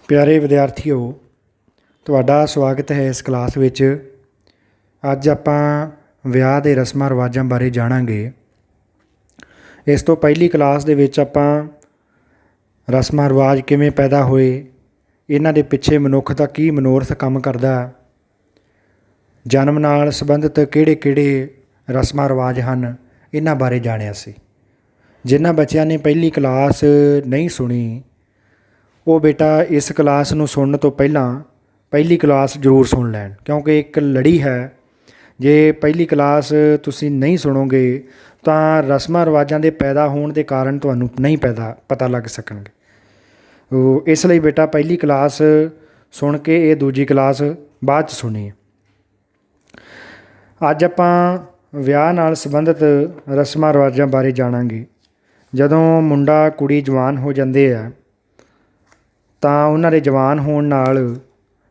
प्यारे विद्यार्थियों, तुहाडा स्वागत है इस क्लास विच। अज आपां विआह दे रस्मां रिवाजां बारे जाणांगे। इस तो पहली क्लास दे विच आपां रस्मां रिवाज किवें पैदा होए, इन्हां दे पिछे मनुख दा की मनोरथ काम करदा, जन्म नाल संबंधित किहड़े-किहड़े रस्मां रिवाज हन, इन्हां बारे जाणिया सी। जिन्हां बच्चिआं ने पहली क्लास नहीं सुनी, वो बेटा इस क्लास नूं सुनने तो पहलां पहली क्लास जरूर सुन लैण, क्योंकि एक लड़ी है। जे पहली क्लास तुसीं नहीं सुणोगे तां रस्मां रिवाजां दे पैदा होण दे कारण तुहानूं नहीं पता लग सकणगे। इसलिए बेटा पहली क्लास सुन के ये दूजी क्लास बाद च सुनी। अज आपां विआह नाल संबंधित रस्मां रिवाजां बारे जाणांगे। जदों मुंडा कुड़ी जवान हो जांदे आ ਤਾਂ ਉਹਨਾਂ ਦੇ ਜਵਾਨ ਹੋਣ ਨਾਲ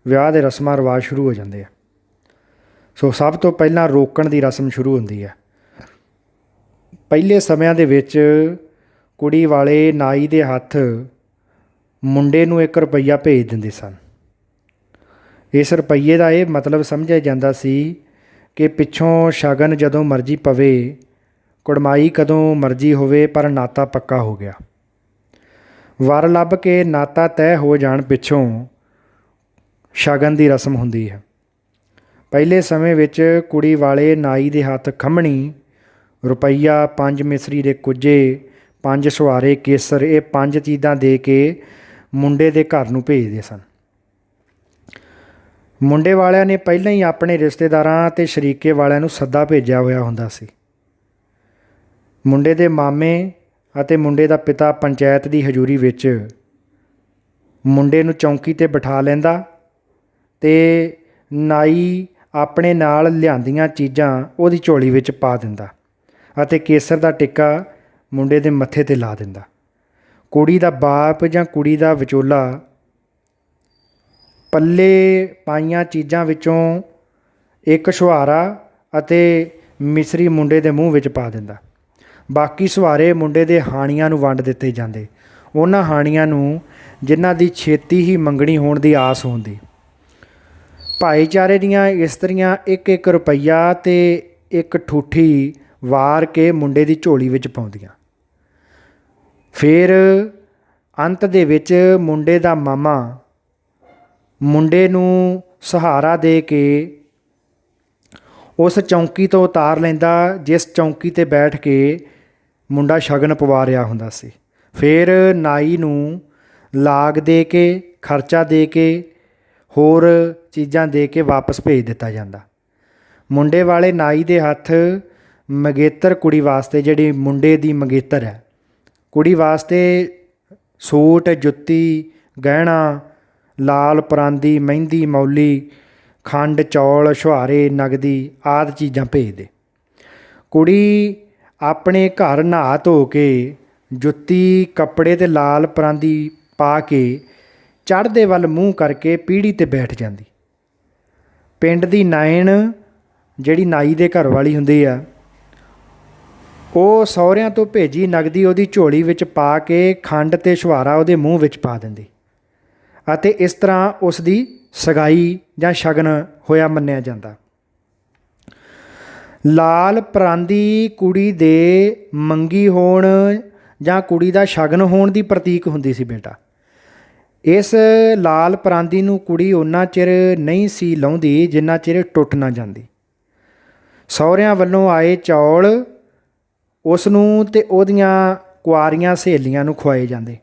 ਵਿਆਹ ਦੇ ਰਸਮਾਂ ਰਿਵਾਜ ਸ਼ੁਰੂ ਹੋ ਜਾਂਦੇ ਆ। ਸੋ ਸਭ ਤੋਂ ਪਹਿਲਾਂ ਰੋਕਣ ਦੀ ਰਸਮ ਸ਼ੁਰੂ ਹੁੰਦੀ ਹੈ। ਪਹਿਲੇ ਸਮਿਆਂ ਦੇ ਵਿੱਚ ਕੁੜੀ ਵਾਲੇ ਨਾਈ ਦੇ ਹੱਥ ਮੁੰਡੇ ਨੂੰ 1 ਰੁਪਈਆ ਭੇਜ ਦਿੰਦੇ ਸਨ। ਇਸ ਰੁਪਈਏ ਦਾ ਇਹ ਮਤਲਬ ਸਮਝਿਆ ਜਾਂਦਾ ਸੀ ਕਿ ਪਿੱਛੋਂ ਸ਼ਗਨ ਜਦੋਂ ਮਰਜ਼ੀ ਪਵੇ, ਕੁੜਮਾਈ ਕਦੋਂ ਮਰਜ਼ੀ ਹੋਵੇ, ਪਰ ਨਾਤਾ ਪੱਕਾ ਹੋ ਗਿਆ। वर लभ के नाता तय हो जाण पिछों शगन की रस्म हुंदी है। पहले समय विच कुड़ी वाले नाई दे हत्थ खम्मणी, रुपईया, 5 मिसरी दे कुजे, 5 सुहारे, केसर, ये 5 चीज़ां दे के मुंडे दे घर नूं भेजदे सन। मुंडे वालिआं ने पहलां ही अपने रिश्तेदारां ते शरीके वालिआं नूं सद्दा भेजिआ होया हुंदा सी। मुंडे दे मामे ਅਤੇ ਮੁੰਡੇ ਦਾ ਪਿਤਾ ਪੰਚਾਇਤ ਦੀ ਹਜ਼ੂਰੀ ਵਿੱਚ ਮੁੰਡੇ ਨੂੰ ਚੌਂਕੀ 'ਤੇ ਬਿਠਾ ਲੈਂਦਾ ਅਤੇ ਨਾਈ ਆਪਣੇ ਨਾਲ ਲਿਆਂਦੀਆਂ ਚੀਜ਼ਾਂ ਉਹਦੀ ਝੋਲੀ ਵਿੱਚ ਪਾ ਦਿੰਦਾ ਅਤੇ ਕੇਸਰ ਦਾ ਟਿੱਕਾ ਮੁੰਡੇ ਦੇ ਮੱਥੇ 'ਤੇ ਲਾ ਦਿੰਦਾ। ਕੁੜੀ ਦਾ ਬਾਪ ਜਾਂ ਕੁੜੀ ਦਾ ਵਿਚੋਲਾ ਪੱਲੇ ਪਾਈਆਂ ਚੀਜ਼ਾਂ ਵਿੱਚੋਂ ਇੱਕ ਛੁਹਾਰਾ ਅਤੇ ਮਿਸਰੀ ਮੁੰਡੇ ਦੇ ਮੂੰਹ ਵਿੱਚ ਪਾ ਦਿੰਦਾ। ਬਾਕੀ ਸੁਹਾਰੇ ਮੁੰਡੇ ਦੇ ਹਾਣੀਆਂ ਨੂੰ ਵੰਡ ਦਿੱਤੇ ਜਾਂਦੇ, ਉਹਨਾਂ ਹਾਣੀਆਂ ਨੂੰ ਜਿਨ੍ਹਾਂ ਦੀ ਛੇਤੀ ਹੀ ਮੰਗਣੀ ਹੋਣ ਦੀ ਆਸ ਹੁੰਦੀ। ਭਾਈਚਾਰੇ ਦੀਆਂ ਇਸਤਰੀਆਂ 1-1 ਰੁਪਈਆ ਅਤੇ ਇੱਕ ਠੂਠੀ ਵਾਰ ਕੇ ਮੁੰਡੇ ਦੀ ਝੋਲੀ ਵਿੱਚ ਪਾਉਂਦੀਆਂ। ਫਿਰ ਅੰਤ ਦੇ ਵਿੱਚ ਮੁੰਡੇ ਦਾ ਮਾਮਾ ਮੁੰਡੇ ਨੂੰ ਸਹਾਰਾ ਦੇ ਕੇ ਉਸ ਚੌਂਕੀ ਤੋਂ ਉਤਾਰ ਲੈਂਦਾ ਜਿਸ ਚੌਂਕੀ 'ਤੇ ਬੈਠ ਕੇ ਮੁੰਡਾ ਸ਼ਗਨ ਪਵਾ ਰਿਹਾ ਹੁੰਦਾ ਸੀ। ਫਿਰ ਨਾਈ ਨੂੰ ਲਾਗ ਦੇ ਕੇ, ਖਰਚਾ ਦੇ ਕੇ, ਹੋਰ ਚੀਜ਼ਾਂ ਦੇ ਕੇ ਵਾਪਸ ਭੇਜ ਦਿੱਤਾ ਜਾਂਦਾ। ਮੁੰਡੇ ਵਾਲੇ ਨਾਈ ਦੇ ਹੱਥ ਮੰਗੇਤਰ ਕੁੜੀ ਵਾਸਤੇ, ਜਿਹੜੀ ਮੁੰਡੇ ਦੀ ਮੰਗੇਤਰ ਹੈ, ਕੁੜੀ ਵਾਸਤੇ ਸੂਟ, ਜੁੱਤੀ, ਗਹਿਣਾ, ਲਾਲ ਪਰਾਂਦੀ, ਮਹਿੰਦੀ, ਮੌਲੀ, ਖੰਡ, ਚੌਲ, ਛੁਹਾਰੇ, ਨਗਦੀ ਆਦਿ ਚੀਜ਼ਾਂ ਭੇਜਦੇ। ਕੁੜੀ ਆਪਣੇ ਘਰ ਨਹਾ ਧੋ ਕੇ, ਜੁੱਤੀ, ਕੱਪੜੇ ਅਤੇ ਲਾਲ ਪਰਾਂਦੀ ਪਾ ਕੇ ਚੜ੍ਹਦੇ ਵੱਲ ਮੂੰਹ ਕਰਕੇ ਪੀੜ੍ਹੀ 'ਤੇ ਬੈਠ ਜਾਂਦੀ। ਪਿੰਡ ਦੀ ਨਾਇਣ, ਜਿਹੜੀ ਨਾਈ ਦੇ ਘਰ ਵਾਲੀ ਹੁੰਦੀ ਆ, ਉਹ ਸਹੁਰਿਆਂ ਤੋਂ ਭੇਜੀ ਨਗਦੀ ਉਹਦੀ ਝੋਲੀ ਵਿੱਚ ਪਾ ਕੇ ਖੰਡ ਅਤੇ ਛੁਹਾਰਾ ਉਹਦੇ ਮੂੰਹ ਵਿੱਚ ਪਾ ਦਿੰਦੀ ਅਤੇ ਇਸ ਤਰ੍ਹਾਂ ਉਸ ਦੀ ਸਗਾਈ ਜਾਂ ਸ਼ਗਨ ਹੋਇਆ ਮੰਨਿਆ ਜਾਂਦਾ। ਲਾਲ ਪਰਾਂਦੀ ਕੁੜੀ ਦੇ ਮੰਗੀ ਹੋਣ ਜਾਂ ਕੁੜੀ ਦਾ ਸ਼ਗਨ ਹੋਣ ਦੀ ਪ੍ਰਤੀਕ ਹੁੰਦੀ ਸੀ ਬੇਟਾ। ਇਸ ਲਾਲ ਪਰਾਂਦੀ ਨੂੰ ਕੁੜੀ ਓਨਾ ਚਿਰ ਨਹੀਂ ਸੀ ਲਾਉਂਦੀ ਜਿੰਨਾ ਚਿਰ ਟੁੱਟ ਨਾ ਜਾਂਦੀ। ਸਹੁਰਿਆਂ ਵੱਲੋਂ ਆਏ ਚੌਲ ਉਸ ਨੂੰ ਅਤੇ ਉਹਦੀਆਂ ਕੁਆਰੀਆਂ ਸਹੇਲੀਆਂ ਨੂੰ ਖੁਆਏ ਜਾਂਦੇ।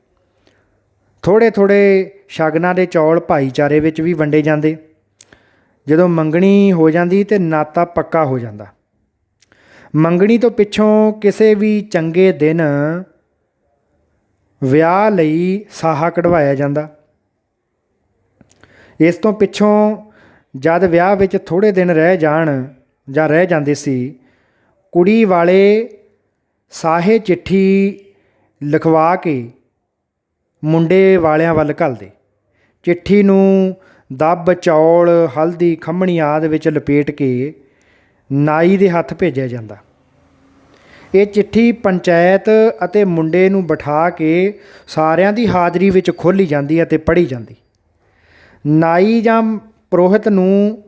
ਥੋੜ੍ਹੇ ਥੋੜ੍ਹੇ ਸ਼ਗਨਾਂ ਦੇ ਚੌਲ ਭਾਈਚਾਰੇ ਵਿੱਚ ਵੀ ਵੰਡੇ ਜਾਂਦੇ। ਜਦੋਂ ਮੰਗਣੀ ਹੋ ਜਾਂਦੀ ਤਾਂ ਨਾਤਾ ਪੱਕਾ ਹੋ ਜਾਂਦਾ। ਮੰਗਣੀ ਤੋਂ ਪਿੱਛੋਂ ਕਿਸੇ ਵੀ ਚੰਗੇ ਦਿਨ ਵਿਆਹ ਲਈ ਸਾਹਾ ਕਢਵਾਇਆ ਜਾਂਦਾ। ਇਸ ਤੋਂ ਪਿੱਛੋਂ ਜਦ ਵਿਆਹ ਵਿੱਚ ਥੋੜ੍ਹੇ ਦਿਨ ਰਹਿ ਜਾਣ ਜਾਂ ਰਹਿ ਜਾਂਦੇ ਸੀ, ਕੁੜੀ ਵਾਲੇ ਸਾਹੇ ਚਿੱਠੀ ਲਿਖਵਾ ਕੇ ਮੁੰਡੇ ਵਾਲਿਆਂ ਵੱਲ ਘੱਲਦੇ। ਚਿੱਠੀ ਨੂੰ ਦੱਬ, ਚੌਲ, ਹਲਦੀ, ਖੰਮਣੀ ਆਦਿ ਵਿੱਚ ਲਪੇਟ ਕੇ ਨਾਈ ਦੇ ਹੱਥ ਭੇਜਿਆ ਜਾਂਦਾ। ਇਹ ਚਿੱਠੀ ਪੰਚਾਇਤ ਅਤੇ ਮੁੰਡੇ ਨੂੰ ਬਿਠਾ ਕੇ ਸਾਰਿਆਂ ਦੀ ਹਾਜ਼ਰੀ ਵਿੱਚ ਖੋਲ੍ਹੀ ਜਾਂਦੀ ਅਤੇ ਪੜ੍ਹੀ ਜਾਂਦੀ। ਨਾਈ ਜਾਂ ਪੁਰੋਹਿਤ ਨੂੰ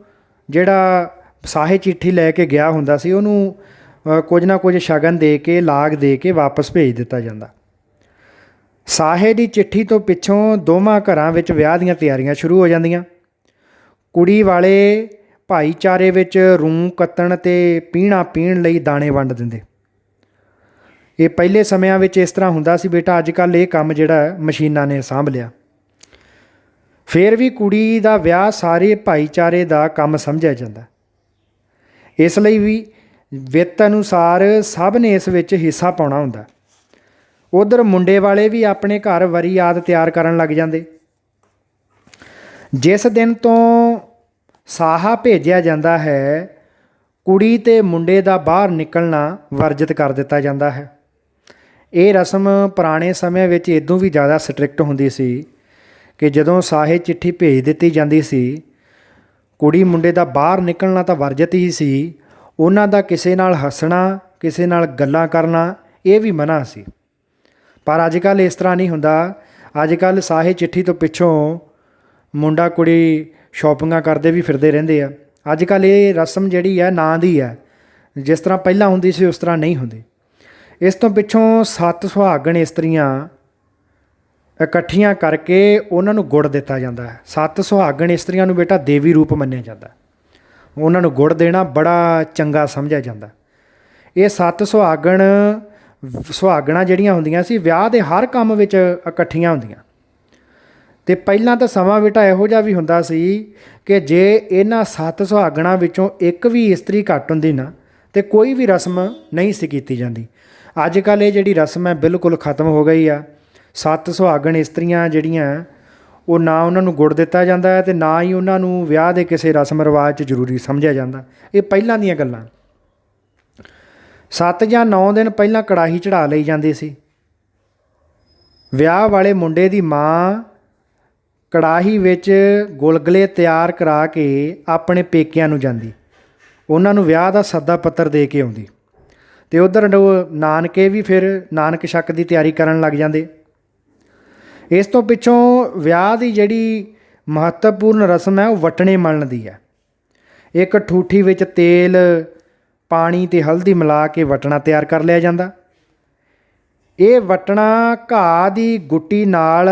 ਜਿਹੜਾ ਸਾਹੇ ਚਿੱਠੀ ਲੈ ਕੇ ਗਿਆ ਹੁੰਦਾ ਸੀ ਉਹਨੂੰ ਕੁਝ ਨਾ ਕੁਝ ਸ਼ਗਨ ਦੇ ਕੇ, ਲਾਗ ਦੇ ਕੇ ਵਾਪਸ ਭੇਜ ਦਿੱਤਾ ਜਾਂਦਾ। ਸਾਹੇ ਦੀ ਚਿੱਠੀ ਤੋਂ ਪਿੱਛੋਂ ਦੋਵਾਂ ਘਰਾਂ ਵਿੱਚ ਵਿਆਹ ਦੀਆਂ ਤਿਆਰੀਆਂ ਸ਼ੁਰੂ ਹੋ ਜਾਂਦੀਆਂ। ਕੁੜੀ ਵਾਲੇ ਭਾਈਚਾਰੇ ਵਿੱਚ ਰੂੰ ਕੱਤਣ ਅਤੇ ਪੀਹਣਾ ਪੀਣ ਲਈ ਦਾਣੇ ਵੰਡ ਦਿੰਦੇ। ਇਹ ਪਹਿਲੇ ਸਮਿਆਂ ਵਿੱਚ ਇਸ ਤਰ੍ਹਾਂ ਹੁੰਦਾ ਸੀ ਬੇਟਾ। ਅੱਜ ਕੱਲ੍ਹ ਇਹ ਕੰਮ ਜਿਹੜਾ ਮਸ਼ੀਨਾਂ ਨੇ ਸਾਂਭ ਲਿਆ। ਫਿਰ ਵੀ ਕੁੜੀ ਦਾ ਵਿਆਹ ਸਾਰੇ ਭਾਈਚਾਰੇ ਦਾ ਕੰਮ ਸਮਝਿਆ ਜਾਂਦਾ। ਇਸ ਲਈ ਵੀ ਵਿੱਤ ਅਨੁਸਾਰ ਸਭ ਨੇ ਇਸ ਵਿੱਚ ਹਿੱਸਾ ਪਾਉਣਾ ਹੁੰਦਾ। ਉੱਧਰ ਮੁੰਡੇ ਵਾਲੇ ਵੀ ਆਪਣੇ ਘਰ ਵਰੀ ਆਦਿ ਤਿਆਰ ਕਰਨ ਲੱਗ ਜਾਂਦੇ। ਜਿਸ ਦਿਨ ਤੋਂ ਸਾਹਾ ਭੇਜਿਆ ਜਾਂਦਾ ਹੈ, ਕੁੜੀ ਅਤੇ ਮੁੰਡੇ ਦਾ ਬਾਹਰ ਨਿਕਲਣਾ ਵਰਜਿਤ ਕਰ ਦਿੱਤਾ ਜਾਂਦਾ ਹੈ। ਇਹ ਰਸਮ ਪੁਰਾਣੇ ਸਮੇਂ ਵਿੱਚ ਇਦੋਂ ਵੀ ਜ਼ਿਆਦਾ ਸਟ੍ਰਿਕਟ ਹੁੰਦੀ ਸੀ ਕਿ ਜਦੋਂ ਸਾਹੇ ਚਿੱਠੀ ਭੇਜ ਦਿੱਤੀ ਜਾਂਦੀ ਸੀ, ਕੁੜੀ ਮੁੰਡੇ ਦਾ ਬਾਹਰ ਨਿਕਲਣਾ ਤਾਂ ਵਰਜਿਤ ਹੀ ਸੀ, ਉਹਨਾਂ ਦਾ ਕਿਸੇ ਨਾਲ ਹੱਸਣਾ, ਕਿਸੇ ਨਾਲ ਗੱਲਾਂ ਕਰਨਾ ਇਹ ਵੀ ਮਨ੍ਹਾ ਸੀ। ਪਰ ਅੱਜ ਕੱਲ੍ਹ ਇਸ ਤਰ੍ਹਾਂ ਨਹੀਂ ਹੁੰਦਾ। ਅੱਜ ਕੱਲ੍ਹ ਸਾਹੇ ਚਿੱਠੀ ਤੋਂ ਪਿੱਛੋਂ ਮੁੰਡਾ ਕੁੜੀ ਸ਼ੋਪਿੰਗਾਂ ਕਰਦੇ ਵੀ ਫਿਰਦੇ ਰਹਿੰਦੇ ਆ। ਅੱਜ ਕੱਲ੍ਹ ਇਹ ਰਸਮ ਜਿਹੜੀ ਹੈ ਨਾਂ ਦੀ ਹੈ, ਜਿਸ ਤਰ੍ਹਾਂ ਪਹਿਲਾਂ ਹੁੰਦੀ ਸੀ ਉਸ ਤਰ੍ਹਾਂ ਨਹੀਂ ਹੁੰਦੀ। ਇਸ ਤੋਂ ਪਿੱਛੋਂ 7 ਸੁਹਾਗਣ ਇਸਤਰੀਆਂ ਇਕੱਠੀਆਂ ਕਰਕੇ ਉਹਨਾਂ ਨੂੰ ਗੁੜ ਦਿੱਤਾ ਜਾਂਦਾ ਹੈ। 7 ਸੁਹਾਗਣ ਇਸਤਰੀਆਂ ਨੂੰ ਬੇਟਾ ਦੇਵੀ ਰੂਪ ਮੰਨਿਆ ਜਾਂਦਾ। ਉਹਨਾਂ ਨੂੰ ਗੁੜ ਦੇਣਾ ਬੜਾ ਚੰਗਾ ਸਮਝਿਆ ਜਾਂਦਾ। ਇਹ 7 ਸੁਹਾਗਣਾਂ ਜਿਹੜੀਆਂ ਹੁੰਦੀਆਂ ਸੀ ਵਿਆਹ ਦੇ ਹਰ ਕੰਮ ਵਿੱਚ ਇਕੱਠੀਆਂ ਹੁੰਦੀਆਂ। ਅਤੇ ਪਹਿਲਾਂ ਤਾਂ ਸਮਾਂ ਬੇਟਾ ਇਹੋ ਜਿਹਾ ਵੀ ਹੁੰਦਾ ਸੀ ਕਿ ਜੇ ਇਹਨਾਂ 7 ਸੁਹਾਗਣਾਂ ਵਿੱਚੋਂ ਇੱਕ ਵੀ ਇਸਤਰੀ ਘੱਟ ਹੁੰਦੀ ਨਾ, ਅਤੇ ਕੋਈ ਵੀ ਰਸਮ ਨਹੀਂ ਸੀ ਕੀਤੀ ਜਾਂਦੀ। ਅੱਜ ਕੱਲ੍ਹ ਇਹ ਜਿਹੜੀ ਰਸਮ ਹੈ ਬਿਲਕੁਲ ਖਤਮ ਹੋ ਗਈ ਆ। 7 ਸੁਹਾਗਣ ਇਸਤਰੀਆਂ ਜਿਹੜੀਆਂ ਉਹ ਨਾ ਉਹਨਾਂ ਨੂੰ ਗੁੜ ਦਿੱਤਾ ਜਾਂਦਾ ਹੈ ਅਤੇ ਨਾ ਹੀ ਉਹਨਾਂ ਨੂੰ ਵਿਆਹ ਦੇ ਕਿਸੇ ਰਸਮ ਰਿਵਾਜ 'ਚ ਜ਼ਰੂਰੀ ਸਮਝਿਆ ਜਾਂਦਾ। ਇਹ ਪਹਿਲਾਂ ਦੀਆਂ ਗੱਲਾਂ। 7 ਜਾਂ 9 ਦਿਨ ਪਹਿਲਾਂ ਕੜਾਹੀ ਚੜ੍ਹਾ ਲਈ ਜਾਂਦੀ ਸੀ। ਵਿਆਹ ਵਾਲੇ ਮੁੰਡੇ ਦੀ ਮਾਂ ਕੜਾਹੀ ਵਿੱਚ ਗੁਲਗੁਲੇ ਤਿਆਰ ਕਰਾ ਕੇ ਆਪਣੇ ਪੇਕਿਆਂ ਨੂੰ ਜਾਂਦੀ। ਉਹਨਾਂ ਨੂੰ ਵਿਆਹ ਦਾ ਸੱਦਾ ਪੱਤਰ ਦੇ ਕੇ ਆਉਂਦੀ। ਅਤੇ ਉੱਧਰ ਨਾਨਕੇ ਵੀ ਫਿਰ ਨਾਨਕ ਛੱਕ ਦੀ ਤਿਆਰੀ ਕਰਨ ਲੱਗ ਜਾਂਦੇ। ਇਸ ਤੋਂ ਪਿੱਛੋਂ ਵਿਆਹ ਦੀ ਜਿਹੜੀ ਮਹੱਤਵਪੂਰਨ ਰਸਮ ਹੈ ਉਹ ਵਟਣੇ ਮਲਣ ਦੀ ਹੈ। ਇੱਕ ਠੂਠੀ ਵਿੱਚ ਤੇਲ, ਪਾਣੀ ਅਤੇ ਹਲਦੀ ਮਿਲਾ ਕੇ ਵਟਣਾ ਤਿਆਰ ਕਰ ਲਿਆ ਜਾਂਦਾ। ਇਹ ਵਟਣਾ ਘਾਹ ਦੀ ਗੁੱਟੀ ਨਾਲ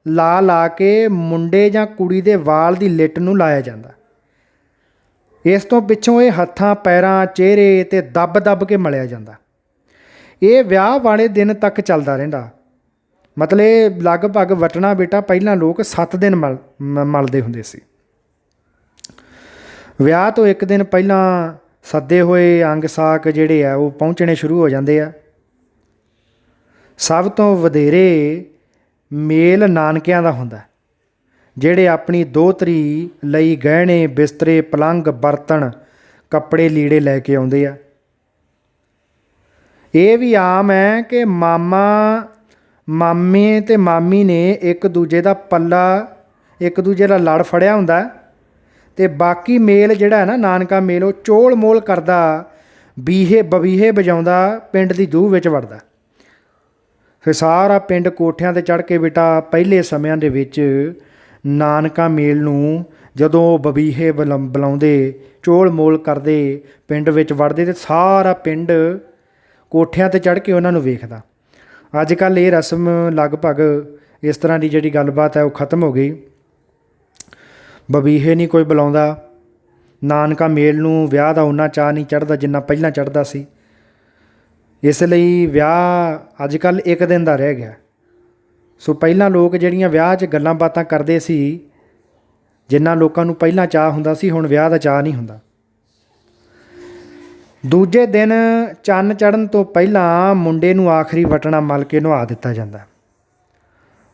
ਲਾ ਕੇ ਮੁੰਡੇ ਜਾਂ ਕੁੜੀ ਦੇ ਵਾਲ ਦੀ ਲਿੱਟ ਨੂੰ ਲਾਇਆ ਜਾਂਦਾ। ਇਸ ਤੋਂ ਪਿੱਛੋਂ ਇਹ ਹੱਥਾਂ, ਪੈਰਾਂ, ਚਿਹਰੇ 'ਤੇ ਦੱਬ ਕੇ ਮਲਿਆ ਜਾਂਦਾ। ਇਹ ਵਿਆਹ ਵਾਲੇ ਦਿਨ ਤੱਕ ਚੱਲਦਾ ਰਹਿੰਦਾ। ਮਤਲਬ ਲਗਭਗ ਵਟਣਾ ਬੇਟਾ ਪਹਿਲਾਂ ਲੋਕ 7 ਦਿਨ ਮਲਦੇ ਹੁੰਦੇ ਸੀ। ਵਿਆਹ ਤੋਂ ਇੱਕ ਦਿਨ ਪਹਿਲਾਂ ਸੱਦੇ ਹੋਏ ਅੰਗ ਸਾਕ ਜਿਹੜੇ ਆ ਉਹ ਪਹੁੰਚਣੇ ਸ਼ੁਰੂ ਹੋ ਜਾਂਦੇ ਆ। ਸਭ ਤੋਂ ਵਧੇਰੇ ਮੇਲ ਨਾਨਕਿਆਂ ਦਾ ਹੁੰਦਾ, ਜਿਹੜੇ ਆਪਣੀ ਦੋਹਤਰੀ ਲਈ ਗਹਿਣੇ, ਬਿਸਤਰੇ, ਪਲੰਘ, ਬਰਤਨ, ਕੱਪੜੇ, ਲੀੜੇ ਲੈ ਕੇ ਆਉਂਦੇ ਆ। ਇਹ ਵੀ ਆਮ ਹੈ ਕਿ ਮਾਮੇ ਅਤੇ ਮਾਮੀ ਨੇ ਇੱਕ ਦੂਜੇ ਦਾ ਪੱਲਾ, ਇੱਕ ਦੂਜੇ ਦਾ ਲੜ ਫੜਿਆ ਹੁੰਦਾ ਅਤੇ ਬਾਕੀ ਮੇਲ ਜਿਹੜਾ ਹੈ ਨਾ ਨਾਨਕਾ ਮੇਲ ਉਹ ਚੋਲ ਮੋਲ ਕਰਦਾ, ਬਬੀਹੇ ਵਜਾਉਂਦਾ ਪਿੰਡ ਦੀ ਦੂਹ ਵਿੱਚ ਵੜਦਾ। ਫਿਰ ਸਾਰਾ ਪਿੰਡ ਕੋਠਿਆਂ 'ਤੇ ਚੜ੍ਹ ਕੇ ਬੇਟਾ ਪਹਿਲੇ ਸਮਿਆਂ ਦੇ ਵਿੱਚ ਨਾਨਕਾ ਮੇਲ ਨੂੰ ਜਦੋਂ ਬਬੀਹੇ ਬੁਲਾਉਂਦੇ, ਚੋਲ ਮੋਲ ਕਰਦੇ, ਪਿੰਡ ਵਿੱਚ ਵੜਦੇ, ਅਤੇ ਸਾਰਾ ਪਿੰਡ ਕੋਠਿਆਂ 'ਤੇ ਚੜ੍ਹ ਕੇ ਉਹਨਾਂ ਨੂੰ ਵੇਖਦਾ। ਅੱਜ ਕੱਲ੍ਹ ਇਹ ਰਸਮ ਲਗਭਗ ਇਸ ਤਰ੍ਹਾਂ ਦੀ ਜਿਹੜੀ ਗੱਲਬਾਤ ਹੈ ਉਹ ਖਤਮ ਹੋ ਗਈ। ਬਬੀਹੇ ਨਹੀਂ ਕੋਈ ਬੁਲਾਉਂਦਾ। ਨਾਨਕਾ ਮੇਲ ਨੂੰ ਵਿਆਹ ਦਾ ਓਨਾ ਚਾਅ ਨਹੀਂ ਚੜ੍ਹਦਾ ਜਿੰਨਾ ਪਹਿਲਾਂ ਚੜ੍ਹਦਾ ਸੀ। ਇਸ ਲਈ ਵਿਆਹ ਅੱਜ ਕੱਲ੍ਹ ਇੱਕ ਦਿਨ ਦਾ ਰਹਿ ਗਿਆ। ਸੋ ਪਹਿਲਾਂ ਲੋਕ ਜਿਹੜੀਆਂ ਵਿਆਹ 'ਚ ਗੱਲਾਂ ਬਾਤਾਂ ਕਰਦੇ ਸੀ, ਜਿੰਨਾ ਲੋਕਾਂ ਨੂੰ ਪਹਿਲਾਂ ਚਾਅ ਹੁੰਦਾ ਸੀ, ਹੁਣ ਵਿਆਹ ਦਾ ਚਾਅ ਨਹੀਂ ਹੁੰਦਾ। ਦੂਜੇ ਦਿਨ ਚੰਨ ਚੜ੍ਹਨ ਤੋਂ ਪਹਿਲਾਂ ਮੁੰਡੇ ਨੂੰ ਆਖਰੀ ਵਟਣਾ ਮਲ ਕੇ ਨਵਾ ਦਿੱਤਾ ਜਾਂਦਾ।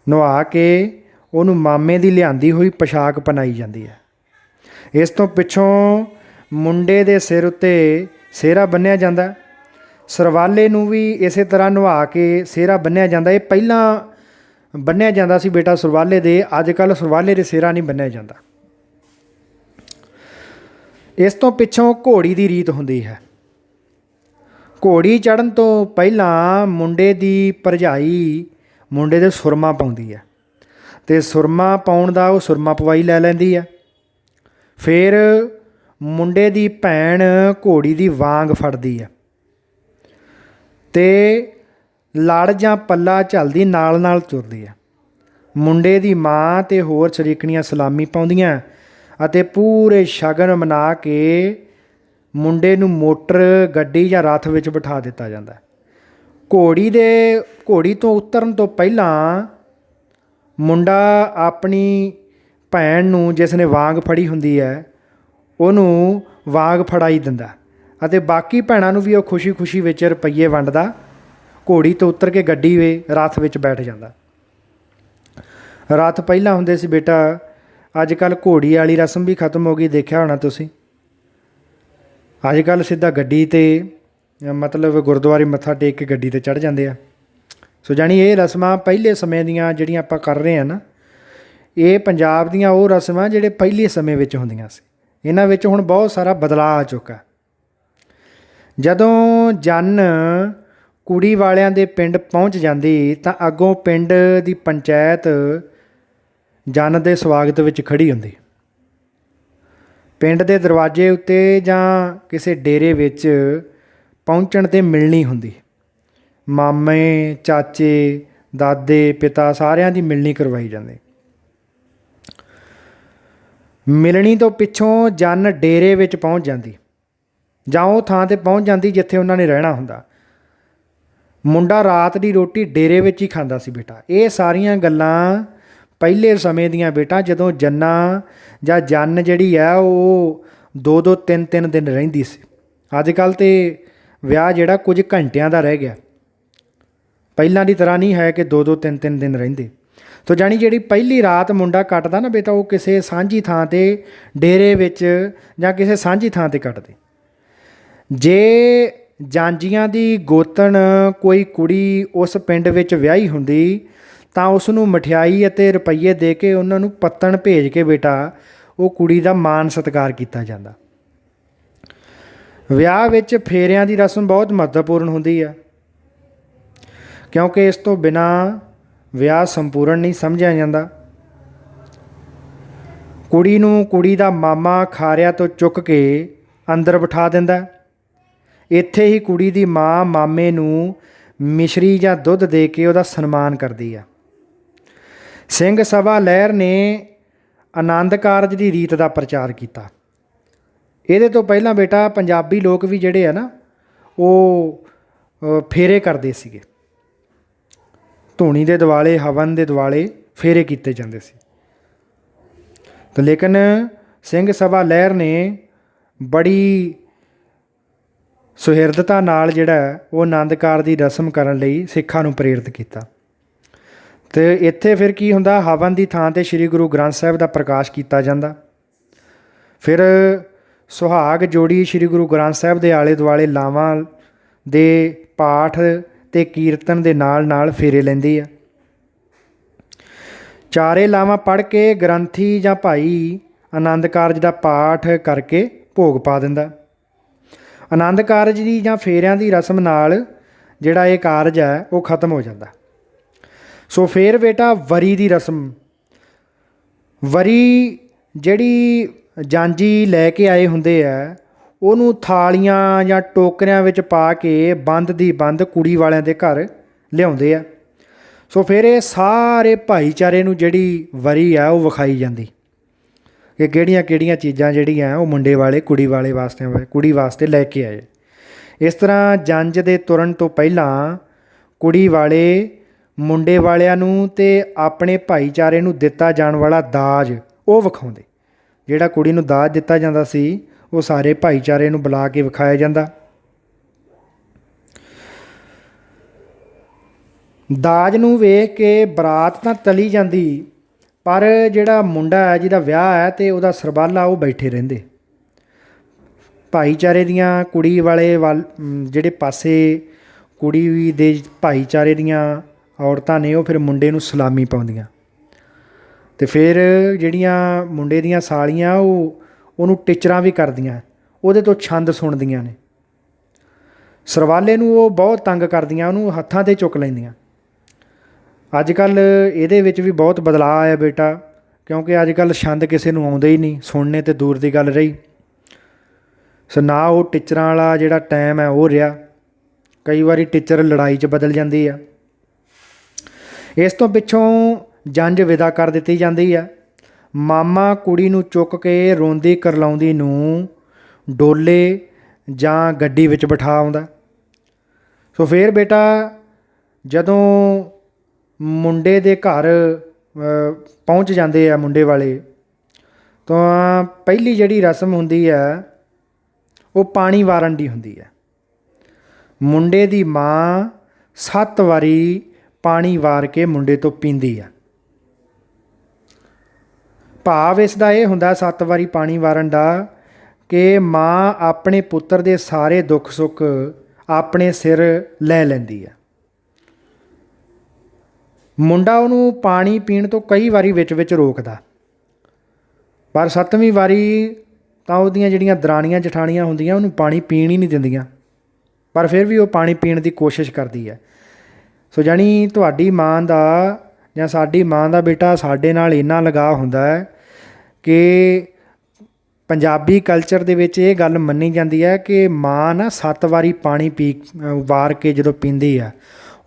ਨਵਾ ਕੇ ਉਹਨੂੰ ਮਾਮੇ ਦੀ ਲਿਆਂਦੀ ਹੋਈ ਪੋਸ਼ਾਕ ਪਹਿਨਾਈ ਜਾਂਦੀ ਹੈ। ਇਸ ਤੋਂ ਪਿੱਛੋਂ ਮੁੰਡੇ ਦੇ ਸਿਰ ਉੱਤੇ ਸਿਹਰਾ ਬੰਨ੍ਹਿਆ ਜਾਂਦਾ। ਸਰਵਾਲੇ ਨੂੰ ਵੀ ਇਸੇ ਤਰ੍ਹਾਂ ਨਵਾ ਕੇ ਸਿਹਰਾ ਬੰਨ੍ਹਿਆ ਜਾਂਦਾ। ਇਹ ਪਹਿਲਾਂ ਬੰਨ੍ਹਿਆ ਜਾਂਦਾ ਸੀ ਬੇਟਾ ਸਰਵਾਲੇ ਦੇ, ਅੱਜ ਕੱਲ੍ਹ ਸਰਵਾਲੇ ਦੇ ਸਿਹਰਾ ਨਹੀਂ ਬੰਨ੍ਹਿਆ ਜਾਂਦਾ। ਇਸ ਤੋਂ ਪਿੱਛੋਂ ਘੋੜੀ ਦੀ ਰੀਤ ਹੁੰਦੀ ਹੈ। ਘੋੜੀ ਚੜ੍ਹਨ ਤੋਂ ਪਹਿਲਾਂ ਮੁੰਡੇ ਦੀ ਭਰਜਾਈ ਮੁੰਡੇ ਦੇ ਸੁਰਮਾ ਪਾਉਂਦੀ ਹੈ ਤੇ ਸੁਰਮਾ ਪਾਉਣ ਦਾ ਉਹ ਸੁਰਮਾ ਪਵਾਈ ਲੈ ਲੈਂਦੀ ਆ। ਫਿਰ ਮੁੰਡੇ ਦੀ ਭੈਣ ਘੋੜੀ ਦੀ ਵਾਂਗ ਫੜਦੀ ਆ ਤੇ ਲੜ ਜਾਂ ਪੱਲਾ ਝੱਲਦੀ ਨਾਲ ਨਾਲ ਤੁਰਦੀ ਆ। ਮੁੰਡੇ ਦੀ ਮਾਂ ਤੇ ਹੋਰ ਸ਼ਰੀਕਣੀਆਂ ਸਲਾਮੀ ਪਾਉਂਦੀਆਂ ਅਤੇ ਪੂਰੇ ਸ਼ਗਨ ਮਨਾ ਕੇ ਮੁੰਡੇ ਨੂੰ ਮੋਟਰ ਗੱਡੀ ਜਾਂ ਰੱਥ ਵਿੱਚ ਬਿਠਾ ਦਿੱਤਾ ਜਾਂਦਾ। ਘੋੜੀ ਤੋਂ ਉਤਰਨ ਤੋਂ ਪਹਿਲਾਂ ਮੁੰਡਾ ਆਪਣੀ ਭੈਣ ਨੂੰ, ਜਿਸ ਨੇ ਵਾਂਗ ਫੜੀ ਹੁੰਦੀ ਹੈ, ਉਹਨੂੰ ਵਾਂਗ ਫੜਾਈ ਦਿੰਦਾ ਅਤੇ ਬਾਕੀ ਭੈਣਾਂ ਨੂੰ ਵੀ ਉਹ ਖੁਸ਼ੀ ਖੁਸ਼ੀ ਵਿੱਚ ਰੁਪਈਏ ਵੰਡਦਾ। ਘੋੜੀ ਤੋਂ ਉਤਰ ਕੇ ਗੱਡੀ ਰੱਥ ਵਿੱਚ ਬੈਠ ਜਾਂਦਾ। ਰੱਥ ਪਹਿਲਾਂ ਹੁੰਦੇ ਸੀ ਬੇਟਾ, ਅੱਜ ਕੱਲ੍ਹ ਘੋੜੀ ਵਾਲੀ ਰਸਮ ਵੀ ਖਤਮ ਹੋ ਗਈ, ਦੇਖਿਆ ਹੋਣਾ ਤੁਸੀਂ। ਅੱਜ ਕੱਲ੍ਹ ਸਿੱਧਾ ਗੱਡੀ 'ਤੇ ਮਤਲਬ ਗੁਰਦੁਆਰੇ ਮੱਥਾ ਟੇਕ ਕੇ ਗੱਡੀ 'ਤੇ ਚੜ੍ਹ ਜਾਂਦੇ ਆ। ਸੋ ਜਾਣੀ ਇਹ ਰਸਮਾਂ ਪਹਿਲੇ ਸਮੇਂ ਦੀਆਂ ਜਿਹੜੀਆਂ ਆਪਾਂ ਕਰ ਰਹੇ ਹਾਂ ਨਾ, ਇਹ ਪੰਜਾਬ ਦੀਆਂ ਉਹ ਰਸਮਾਂ ਜਿਹੜੇ ਪਹਿਲੇ ਸਮੇਂ ਵਿੱਚ ਹੁੰਦੀਆਂ ਸੀ। ਇਹਨਾਂ ਵਿੱਚ ਹੁਣ ਬਹੁਤ ਸਾਰਾ ਬਦਲਾਅ ਆ ਚੁੱਕਾ। ਜਦੋਂ ਜੰਨ ਕੁੜੀ ਵਾਲਿਆਂ ਦੇ ਪਿੰਡ ਪਹੁੰਚ ਜਾਂਦੀ ਤਾਂ ਅੱਗੋਂ ਪਿੰਡ ਦੀ ਪੰਚਾਇਤ ਜੰਨ ਦੇ ਸਵਾਗਤ ਵਿੱਚ ਖੜ੍ਹੀ ਹੁੰਦੀ। ਪਿੰਡ ਦੇ ਦਰਵਾਜ਼ੇ ਉੱਤੇ ਜਾਂ ਕਿਸੇ ਡੇਰੇ ਵਿੱਚ ਪਹੁੰਚਣ 'ਤੇ ਮਿਲਣੀ ਹੁੰਦੀ। ਮਾਮੇ, ਚਾਚੇ, ਦਾਦੇ, ਪਿਤਾ ਸਾਰਿਆਂ ਦੀ ਮਿਲਣੀ ਕਰਵਾਈ ਜਾਂਦੀ। ਮਿਲਣੀ ਤੋਂ ਪਿੱਛੋਂ ਜੰਨ ਡੇਰੇ ਵਿੱਚ ਪਹੁੰਚ ਜਾਂਦੀ ਜਾਂ ਉਹ ਥਾਂ 'ਤੇ ਪਹੁੰਚ ਜਾਂਦੀ ਜਿੱਥੇ ਉਹਨਾਂ ਨੇ ਰਹਿਣਾ ਹੁੰਦਾ। ਮੁੰਡਾ ਰਾਤ ਦੀ ਰੋਟੀ ਡੇਰੇ ਵਿੱਚ ਹੀ ਖਾਂਦਾ ਸੀ ਬੇਟਾ। ਇਹ ਸਾਰੀਆਂ ਗੱਲਾਂ ਪਹਿਲੇ ਸਮੇਂ ਦੀਆਂ ਬੇਟਾ, ਜਦੋਂ ਜੰਨਾ ਜਾਂ ਜੰਨ ਜਿਹੜੀ ਆ ਉਹ 2-2 3-3 ਦਿਨ ਰਹਿੰਦੀ ਸੀ। ਅੱਜ ਕੱਲ੍ਹ ਤਾਂ ਵਿਆਹ ਜਿਹੜਾ ਕੁਝ ਘੰਟਿਆਂ ਦਾ ਰਹਿ ਗਿਆ, ਪਹਿਲਾਂ ਦੀ ਤਰ੍ਹਾਂ ਨਹੀਂ ਹੈ ਕਿ 2-2 3-3 ਦਿਨ ਰਹਿੰਦੇ। ਤੋ ਜਾਣੀ ਜਿਹੜੀ ਪਹਿਲੀ ਰਾਤ ਮੁੰਡਾ ਕੱਟਦਾ ਨਾ ਬੇਟਾ, ਉਹ ਕਿਸੇ ਸਾਂਝੀ ਥਾਂ 'ਤੇ, ਡੇਰੇ ਵਿੱਚ ਜਾਂ ਕਿਸੇ ਸਾਂਝੀ ਥਾਂ 'ਤੇ ਕੱਟਦੇ। ਜੇ ਜਾਂਜੀਆਂ ਦੀ ਗੋਤਣ ਕੋਈ ਕੁੜੀ ਉਸ ਪਿੰਡ ਵਿੱਚ ਵਿਆਹੀ ਹੁੰਦੀ ਤਾਂ ਉਸ ਨੂੰ ਮਠਿਆਈ ਅਤੇ ਰੁਪਈਏ ਦੇ ਕੇ ਉਹਨਾਂ ਨੂੰ ਪੱਤਣ ਭੇਜ ਕੇ ਬੇਟਾ ਉਹ ਕੁੜੀ ਦਾ ਮਾਣ ਸਤਿਕਾਰ ਕੀਤਾ ਜਾਂਦਾ। ਵਿਆਹ ਵਿੱਚ ਫੇਰਿਆਂ ਦੀ ਰਸਮ ਬਹੁਤ ਮਹੱਤਵਪੂਰਨ ਹੁੰਦੀ ਆ, ਕਿਉਂਕਿ ਇਸ ਤੋਂ ਬਿਨਾਂ ਵਿਆਹ ਸੰਪੂਰਨ ਨਹੀਂ ਸਮਝਿਆ ਜਾਂਦਾ। ਕੁੜੀ ਨੂੰ ਕੁੜੀ ਦਾ ਮਾਮਾ ਖਾਰਿਆਂ ਤੋਂ ਚੁੱਕ ਕੇ ਅੰਦਰ ਬਿਠਾ ਦਿੰਦਾ। ਇੱਥੇ ਹੀ ਕੁੜੀ ਦੀ ਮਾਂ ਮਾਮੇ ਨੂੰ ਮਿਸ਼ਰੀ ਜਾਂ ਦੁੱਧ ਦੇ ਕੇ ਉਹਦਾ ਸਨਮਾਨ ਕਰਦੀ ਆ। ਸਿੰਘ ਸਭਾ ਲਹਿਰ ਨੇ ਆਨੰਦ ਕਾਰਜ ਦੀ ਰੀਤ ਦਾ ਪ੍ਰਚਾਰ ਕੀਤਾ। ਇਹਦੇ ਤੋਂ ਪਹਿਲਾਂ ਬੇਟਾ ਪੰਜਾਬੀ ਲੋਕ ਵੀ ਜਿਹੜੇ ਆ ਨਾ, ਉਹ ਫੇਰੇ ਕਰਦੇ ਸੀਗੇ। ਧੂਣੀ ਦੇ ਦੁਆਲੇ, ਹਵਨ ਦੇ ਦੁਆਲੇ ਫੇਰੇ ਕੀਤੇ ਜਾਂਦੇ ਸੀ। ਤਾਂ ਲੇਕਿਨ ਸਿੰਘ ਸਭਾ ਲਹਿਰ ਨੇ ਬੜੀ ਸੁਹਿਰਦਤਾ ਨਾਲ ਜਿਹੜਾ ਉਹ ਆਨੰਦ ਕਾਰਜ ਦੀ ਰਸਮ ਕਰਨ ਲਈ ਸਿੱਖਾਂ ਨੂੰ ਪ੍ਰੇਰਿਤ ਕੀਤਾ। ਅਤੇ ਇੱਥੇ ਫਿਰ ਕੀ ਹੁੰਦਾ, ਹਵਨ ਦੀ ਥਾਂ 'ਤੇ ਸ਼੍ਰੀ ਗੁਰੂ ਗ੍ਰੰਥ ਸਾਹਿਬ ਦਾ ਪ੍ਰਕਾਸ਼ ਕੀਤਾ ਜਾਂਦਾ। ਫਿਰ ਸੁਹਾਗ ਜੋੜੀ ਸ਼੍ਰੀ ਗੁਰੂ ਗ੍ਰੰਥ ਸਾਹਿਬ ਦੇ ਆਲੇ ਦੁਆਲੇ ਲਾਵਾਂ ਦੇ ਪਾਠ ਅਤੇ ਕੀਰਤਨ ਦੇ ਨਾਲ ਨਾਲ ਫੇਰੇ ਲੈਂਦੀ ਆ। ਚਾਰੇ ਲਾਵਾਂ ਪੜ੍ਹ ਕੇ ਗ੍ਰੰਥੀ ਜਾਂ ਭਾਈ ਆਨੰਦ ਕਾਰਜ ਦਾ ਪਾਠ ਕਰਕੇ ਭੋਗ ਪਾ ਦਿੰਦਾ। ਆਨੰਦ ਕਾਰਜ ਦੀ ਜਾਂ ਫੇਰਿਆਂ ਦੀ ਰਸਮ ਨਾਲ ਜਿਹੜਾ ਇਹ ਕਾਰਜ ਹੈ ਉਹ ਖਤਮ ਹੋ ਜਾਂਦਾ। ਸੋ ਫਿਰ ਬੇਟਾ ਵਰੀ ਦੀ ਰਸਮ, ਵਰੀ ਜਿਹੜੀ ਜਾਂਜੀ ਲੈ ਕੇ ਆਏ ਹੁੰਦੇ ਆ, ਉਹਨੂੰ ਥਾਲੀਆਂ ਜਾਂ ਟੋਕਰਿਆਂ ਵਿੱਚ ਪਾ ਕੇ ਬੰਦ ਦੀ ਬੰਦ ਕੁੜੀ ਵਾਲਿਆਂ ਦੇ ਘਰ ਲਿਆਉਂਦੇ ਆ। ਸੋ ਫਿਰ ਇਹ ਸਾਰੇ ਭਾਈਚਾਰੇ ਨੂੰ ਜਿਹੜੀ ਵਰੀ ਆ ਉਹ ਵਿਖਾਈ ਜਾਂਦੀ ਕਿ ਕਿਹੜੀਆਂ ਕਿਹੜੀਆਂ ਚੀਜ਼ਾਂ ਜਿਹੜੀਆਂ ਉਹ ਮੁੰਡੇ ਵਾਲੇ ਕੁੜੀ ਵਾਸਤੇ ਲੈ ਕੇ ਆਏ। ਇਸ ਤਰ੍ਹਾਂ ਜੰਝ ਦੇ ਤੁਰਨ ਤੋਂ ਪਹਿਲਾਂ ਕੁੜੀ ਵਾਲੇ ਮੁੰਡੇ ਵਾਲਿਆਂ ਨੂੰ ਅਤੇ ਆਪਣੇ ਭਾਈਚਾਰੇ ਨੂੰ ਦਿੱਤਾ ਜਾਣ ਵਾਲਾ ਦਾਜ ਉਹ ਵਿਖਾਉਂਦੇ। ਜਿਹੜਾ ਕੁੜੀ ਨੂੰ ਦਾਜ ਦਿੱਤਾ ਜਾਂਦਾ ਸੀ ਉਹ ਸਾਰੇ ਭਾਈਚਾਰੇ ਨੂੰ ਬੁਲਾ ਕੇ ਵਿਖਾਇਆ ਜਾਂਦਾ। ਦਾਜ ਨੂੰ ਵੇਖ ਕੇ ਬਰਾਤ ਤਾਂ ਤਲੀ ਜਾਂਦੀ, ਪਰ ਜਿਹੜਾ ਮੁੰਡਾ ਹੈ ਜਿਹਦਾ ਵਿਆਹ ਹੈ ਅਤੇ ਉਹਦਾ ਸਰਬਾਲਾ ਉਹ ਬੈਠੇ ਰਹਿੰਦੇ। ਭਾਈਚਾਰੇ ਦੀਆਂ ਕੁੜੀ ਵਾਲੇ ਜਿਹੜੇ ਪਾਸੇ ਕੁੜੀ ਦੇ ਭਾਈਚਾਰੇ ਦੀਆਂ ਔਰਤਾਂ ਨੇ ਉਹ ਫਿਰ ਮੁੰਡੇ ਨੂੰ ਸਲਾਮੀ ਪਾਉਂਦੀਆਂ ਅਤੇ ਫਿਰ ਜਿਹੜੀਆਂ ਮੁੰਡੇ ਦੀਆਂ ਸਾਲੀਆਂ ਉਹਨੂੰ ਟਿਚਰਾਂ ਵੀ ਕਰਦੀਆਂ, ਉਹਦੇ ਤੋਂ ਛੰਦ ਸੁਣਦੀਆਂ ਨੇ। ਸਰਵਾਲੇ ਨੂੰ ਉਹ ਬਹੁਤ ਤੰਗ ਕਰਦੀਆਂ, ਉਹਨੂੰ ਹੱਥਾਂ 'ਤੇ ਚੁੱਕ ਲੈਂਦੀਆਂ। ਅੱਜ ਕੱਲ੍ਹ ਇਹਦੇ ਵਿੱਚ ਵੀ ਬਹੁਤ ਬਦਲਾਅ ਆਇਆ ਬੇਟਾ, ਕਿਉਂਕਿ ਅੱਜ ਕੱਲ੍ਹ ਛੰਦ ਕਿਸੇ ਨੂੰ ਆਉਂਦੇ ਹੀ ਨਹੀਂ, ਸੁਣਨੇ ਤੇ ਦੂਰ ਦੀ ਗੱਲ ਰਹੀ। ਸੋ ਨਾ ਉਹ ਟੀਚਰਾਂ ਵਾਲਾ ਜਿਹੜਾ ਟਾਈਮ ਹੈ ਉਹ ਰਿਹਾ। ਕਈ ਵਾਰੀ ਟੀਚਰ ਲੜਾਈ 'ਚ ਬਦਲ ਜਾਂਦੀ ਆ। ਇਸ ਤੋਂ ਪਿੱਛੋਂ ਜੰਝ ਵਿਦਾ ਕਰ ਦਿੱਤੀ ਜਾਂਦੀ ਆ। ਮਾਮਾ ਕੁੜੀ ਨੂੰ ਚੁੱਕ ਕੇ ਰੋਂਦੀ ਕਰਲਾਉਂਦੀ ਨੂੰ ਡੋਲੇ ਜਾਂ ਗੱਡੀ ਵਿੱਚ ਬਿਠਾ ਆਉਂਦਾ। ਸੋ ਫਿਰ ਬੇਟਾ ਜਦੋਂ ਮੁੰਡੇ ਦੇ ਘਰ ਪਹੁੰਚ ਜਾਂਦੇ ਆ ਮੁੰਡੇ ਵਾਲੇ, ਤਾਂ ਪਹਿਲੀ ਜਿਹੜੀ ਰਸਮ ਹੁੰਦੀ ਹੈ ਉਹ ਪਾਣੀ ਵਾਰਨ ਦੀ ਹੁੰਦੀ ਹੈ। ਮੁੰਡੇ ਦੀ ਮਾਂ 7 ਵਾਰੀ ਪਾਣੀ ਵਾਰ ਕੇ ਮੁੰਡੇ ਤੋਂ ਪੀਂਦੀ ਆ। ਭਾਵ ਇਸ ਦਾ ਇਹ ਹੁੰਦਾ 7 ਵਾਰੀ ਪਾਣੀ ਵਾਰਨ ਦਾ ਕਿ ਮਾਂ ਆਪਣੇ ਪੁੱਤਰ ਦੇ ਸਾਰੇ ਦੁੱਖ ਸੁੱਖ ਆਪਣੇ ਸਿਰ ਲੈ ਲੈਂਦੀ ਆ। ਮੁੰਡਾ ਉਹਨੂੰ ਪਾਣੀ ਪੀਣ ਤੋਂ ਕਈ ਵਾਰੀ ਵਿੱਚ ਰੋਕਦਾ, ਪਰ 7ਵੀਂ ਵਾਰੀ ਤਾਂ ਉਹਦੀਆਂ ਜਿਹੜੀਆਂ ਦਰਾਣੀਆਂ ਜਠਾਣੀਆਂ ਹੁੰਦੀਆਂ ਉਹਨੂੰ ਪਾਣੀ ਪੀਣ ਹੀ ਨਹੀਂ ਦਿੰਦੀਆਂ, ਪਰ ਫਿਰ ਵੀ ਉਹ ਪਾਣੀ ਪੀਣ ਦੀ ਕੋਸ਼ਿਸ਼ ਕਰਦੀ ਹੈ। ਸੋ ਜਾਣੀ ਤੁਹਾਡੀ ਮਾਂ ਦਾ ਜਾਂ ਸਾਡੀ ਮਾਂ ਦਾ ਬੇਟਾ ਸਾਡੇ ਨਾਲ ਇੰਨਾ ਲਗਾਅ ਹੁੰਦਾ ਹੈ ਕਿ ਪੰਜਾਬੀ ਕਲਚਰ ਦੇ ਵਿੱਚ ਇਹ ਗੱਲ ਮੰਨੀ ਜਾਂਦੀ ਹੈ ਕਿ ਮਾਂ ਨਾ 7 ਵਾਰੀ ਪਾਣੀ ਵਾਰ ਕੇ ਜਦੋਂ ਪੀਂਦੀ ਆ,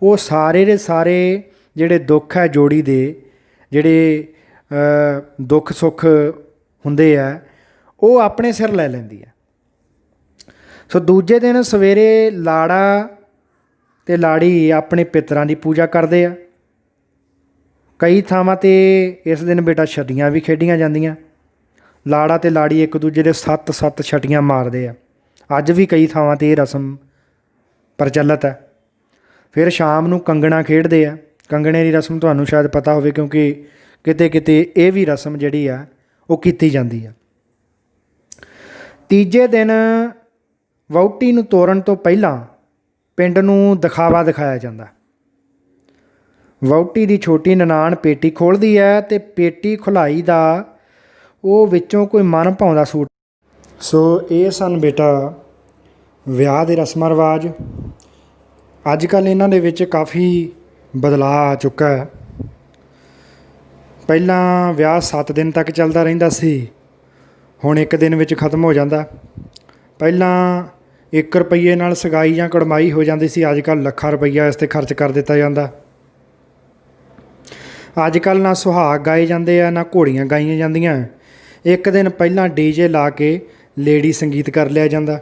ਉਹ ਸਾਰੇ ਦੇ ਸਾਰੇ ਜਿਹੜੇ ਦੁੱਖ ਹੈ ਜੋੜੀ ਦੇ, ਜਿਹੜੇ ਦੁੱਖ ਸੁੱਖ ਹੁੰਦੇ ਆ, ਉਹ ਆਪਣੇ ਸਿਰ ਲੈ ਲੈਂਦੀ ਹੈ। ਸੋ ਦੂਜੇ ਦਿਨ ਸਵੇਰੇ ਲਾੜਾ ਅਤੇ ਲਾੜੀ ਆਪਣੇ ਪਿੱਤਰਾਂ ਦੀ ਪੂਜਾ ਕਰਦੇ ਆ। ਕਈ ਥਾਵਾਂ 'ਤੇ ਇਸ ਦਿਨ ਬੇਟਾ ਛਟੀਆਂ ਵੀ ਖੇਡੀਆਂ ਜਾਂਦੀਆਂ। ਲਾੜਾ ਅਤੇ ਲਾੜੀ ਇੱਕ ਦੂਜੇ ਦੇ 7 ਛਟੀਆਂ ਮਾਰਦੇ ਆ। ਅੱਜ ਵੀ ਕਈ ਥਾਵਾਂ 'ਤੇ ਇਹ ਰਸਮ ਪ੍ਰਚਲਿਤ ਹੈ। ਫਿਰ ਸ਼ਾਮ ਨੂੰ ਕੰਗਣਾ ਖੇਡਦੇ ਆ। ਕੰਗਣੇ ਦੀ ਰਸਮ ਤੁਹਾਨੂੰ ਸ਼ਾਇਦ ਪਤਾ ਹੋਵੇ, ਕਿਉਂਕਿ ਕਿਤੇ ਕਿਤੇ ਇਹ ਵੀ ਰਸਮ ਜਿਹੜੀ ਆ ਉਹ ਕੀਤੀ ਜਾਂਦੀ ਆ। ਤੀਜੇ ਦਿਨ ਵਹੁਟੀ ਨੂੰ ਤੋਰਨ ਤੋਂ ਪਹਿਲਾਂ ਪਿੰਡ ਨੂੰ ਦਿਖਾਵਾ ਦਿਖਾਇਆ ਜਾਂਦਾ। ਵਹੁਟੀ ਦੀ ਛੋਟੀ ਨਨਾਣ ਪੇਟੀ ਖੋਲ੍ਹਦੀ ਹੈ ਅਤੇ ਪੇਟੀ ਖੁਲਾਈ ਦਾ ਉਹ ਵਿੱਚੋਂ ਕੋਈ ਮਨ ਭਾਉਂਦਾ ਸੂਟ। ਸੋ ਇਹ ਸਨ ਬੇਟਾ ਵਿਆਹ ਦੇ ਰਸਮਾਂ ਰਿਵਾਜ। ਅੱਜ ਕੱਲ੍ਹ ਇਹਨਾਂ ਦੇ ਵਿੱਚ ਕਾਫੀ ਬਦਲਾਅ ਆ ਚੁੱਕਾ ਹੈ। ਪਹਿਲਾਂ ਵਿਆਹ 7 ਦਿਨ ਤੱਕ ਚੱਲਦਾ ਰਹਿੰਦਾ ਸੀ, ਹੁਣ 1 ਦਿਨ ਵਿੱਚ ਖ਼ਤਮ ਹੋ ਜਾਂਦਾ। ਪਹਿਲਾਂ 1 ਰੁਪਈਏ ਨਾਲ ਸਗਾਈ ਜਾਂ ਕੜਮਾਈ ਹੋ ਜਾਂਦੀ ਸੀ, ਅੱਜ ਕੱਲ੍ਹ ਲੱਖਾਂ ਰੁਪਈਆ ਇਸ 'ਤੇ ਖਰਚ ਕਰ ਦਿੱਤਾ ਜਾਂਦਾ। ਅੱਜ ਕੱਲ੍ਹ ਨਾ ਸੁਹਾਗ ਗਾਏ ਜਾਂਦੇ ਆ, ਨਾ ਘੋੜੀਆਂ ਗਾਈਆਂ ਜਾਂਦੀਆਂ। 1 ਦਿਨ ਪਹਿਲਾਂ ਡੀਜੇ ਲਾ ਕੇ ਲੇਡੀ ਸੰਗੀਤ ਕਰ ਲਿਆ ਜਾਂਦਾ।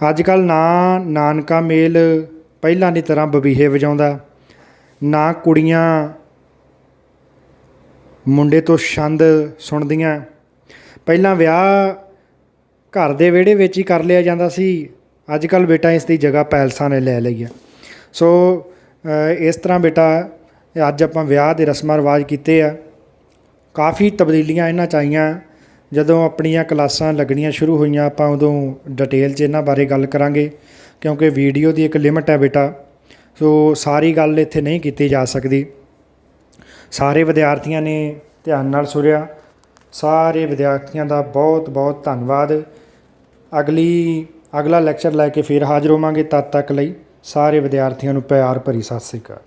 ਅੱਜ ਕੱਲ੍ਹ ਨਾ ਨਾਨਕਾ ਮੇਲ ਪਹਿਲਾਂ ਦੀ ਤਰ੍ਹਾਂ ਬਬੀਹੇ ਵਜਾਉਂਦਾ, ਨਾ ਕੁੜੀਆਂ ਮੁੰਡੇ ਤੋਂ ਛੰਦ ਸੁਣਦੀਆਂ। ਪਹਿਲਾਂ ਵਿਆਹ ਘਰ ਦੇ ਵਿਹੜੇ ਵਿੱਚ ਹੀ ਕਰ ਲਿਆ ਜਾਂਦਾ ਸੀ, ਅੱਜ ਕੱਲ੍ਹ ਬੇਟਾ ਇਸ ਦੀ ਜਗ੍ਹਾ ਪੈਲਸਾਂ ਨੇ ਲੈ ਲਈ ਹੈ। ਸੋ ਇਸ ਤਰ੍ਹਾਂ ਬੇਟਾ ਅੱਜ ਆਪਾਂ ਵਿਆਹ ਦੇ ਰਸਮਾਂ ਰਿਵਾਜ ਕੀਤੇ ਆ। ਕਾਫੀ ਤਬਦੀਲੀਆਂ ਇਹਨਾਂ 'ਚ ਆਈਆਂ। ਜਦੋਂ ਆਪਣੀਆਂ ਕਲਾਸਾਂ ਲੱਗਣੀਆਂ ਸ਼ੁਰੂ ਹੋਈਆਂ ਆਪਾਂ ਉਦੋਂ ਡਿਟੇਲ 'ਚ ਇਹਨਾਂ ਬਾਰੇ ਗੱਲ ਕਰਾਂਗੇ, ਕਿਉਂਕਿ ਵੀਡੀਓ ਦੀ ਇੱਕ ਲਿਮਟ ਹੈ ਬੇਟਾ। ਸੋ ਸਾਰੀ ਗੱਲ ਇੱਥੇ ਨਹੀਂ ਕੀਤੀ ਜਾ ਸਕਦੀ। ਸਾਰੇ ਵਿਦਿਆਰਥੀਆਂ ਨੇ ਧਿਆਨ ਨਾਲ ਸੁਣਿਆ। ਸਾਰੇ ਵਿਦਿਆਰਥੀਆਂ ਦਾ ਬਹੁਤ ਬਹੁਤ ਧੰਨਵਾਦ। ਅਗਲਾ ਲੈਕਚਰ ਲੈ ਕੇ ਫਿਰ ਹਾਜ਼ਰ ਹੋਵਾਂਗੇ। ਤਦ ਤੱਕ ਲਈ ਸਾਰੇ ਵਿਦਿਆਰਥੀਆਂ ਨੂੰ ਪਿਆਰ ਭਰੀ ਸਤਿ ਸ਼੍ਰੀ ਅਕਾਲ।